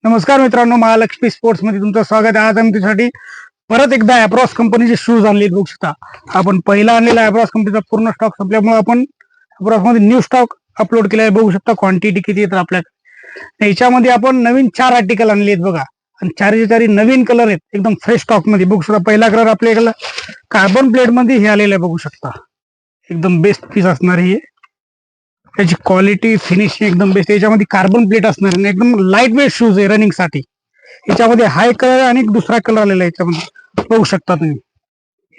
नमस्कार मित्रांनो, महालक्ष्मी स्पोर्ट्स मध्ये तुमचं स्वागत आहे। आज आम्ही तुझ्यासाठी परत एकदा अॅब्रॉस कंपनीचे शूज आणले बघू शकता। आपण पहिला आणलेला अॅब्रॉस कंपनीचा पूर्ण स्टॉक संपल्यामुळे आपण अॅब्रॉस मध्ये न्यू स्टॉक अपलोड केला आहे। बघू शकता क्वांटिटी किती येतात आपल्याकडे। याच्यामध्ये आपण नवीन 4 आर्टिकल आणले आहेत बघा, आणि चारचे चारी नवीन कलर आहेत, एकदम फ्रेश स्टॉक मध्ये। बघू शकता पहिला कलर आपल्याकडे कार्बन प्लेट मध्ये हे आलेला आहे, बघू शकता एकदम बेस्ट पीस असणार आहे। त्याची क्वालिटी फिनिशिंग एकदम बेस्ट। याच्यामध्ये कार्बन प्लेट असणार आहे, एकदम लाईट वेट शूज आहे रनिंग साठी। याच्यामध्ये हाय कलर आणि दुसरा कलर आलेला आहे याच्यामध्ये, बघू शकता तुम्ही।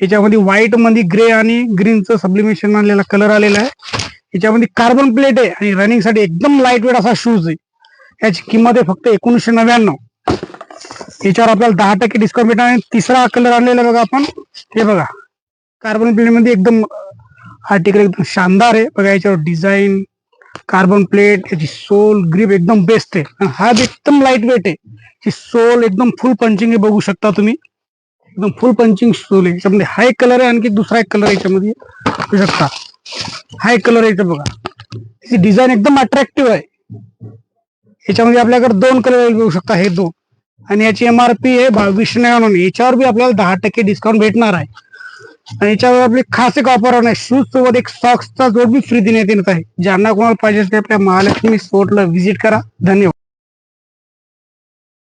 याच्यामध्ये व्हाईट मध्ये ग्रे आणि ग्रीनचं सब्लिमेशन आलेला कलर आलेला आहे। याच्यामध्ये कार्बन प्लेट आहे आणि रनिंग साठी एकदम लाईट वेट असा शूज आहे। याची किंमत आहे फक्त 1999। याच्यावर आपल्याला 10% डिस्काउंट भेटणार आहे। तिसरा कलर आणलेला बघा आपण, हे बघा कार्बन प्लेट मध्ये एकदम आर्टिकल एकदम शानदार आहे बघा। याच्यावर डिझाईन, कार्बन प्लेट, याची सोल ग्रिप एकदम बेस्ट आहे, आणि हा एकदम लाईट वेट आहे। ही सोल एकदम फुल पंचिंग आहे, बघू शकता तुम्ही एकदम फुल पंचिंग सोल आहे। याच्यामध्ये हाय कलर आहे, आणखी दुसरा एक कलर याच्यामध्ये बघू शकता हाय कलर आहे बघा। याची डिझाईन एकदम अट्रॅक्टिव्ह आहे। याच्यामध्ये आपल्याकडे 2 कलर बघू शकता, हे 2, आणि याची MRP आहे 2299। याच्यावर बी आपल्याला 10% डिस्काउंट भेटणार आहे। आणि याच्यावर आपली खास एक ऑफर आहे, शूज सोबत एक सॉक्सचा जोड बी फ्री देण्यात येत आहे। ज्यांना कोणाला पाहिजे ते आपल्या महालक्ष्मी स्पोर्टला व्हिजिट करा। धन्यवाद।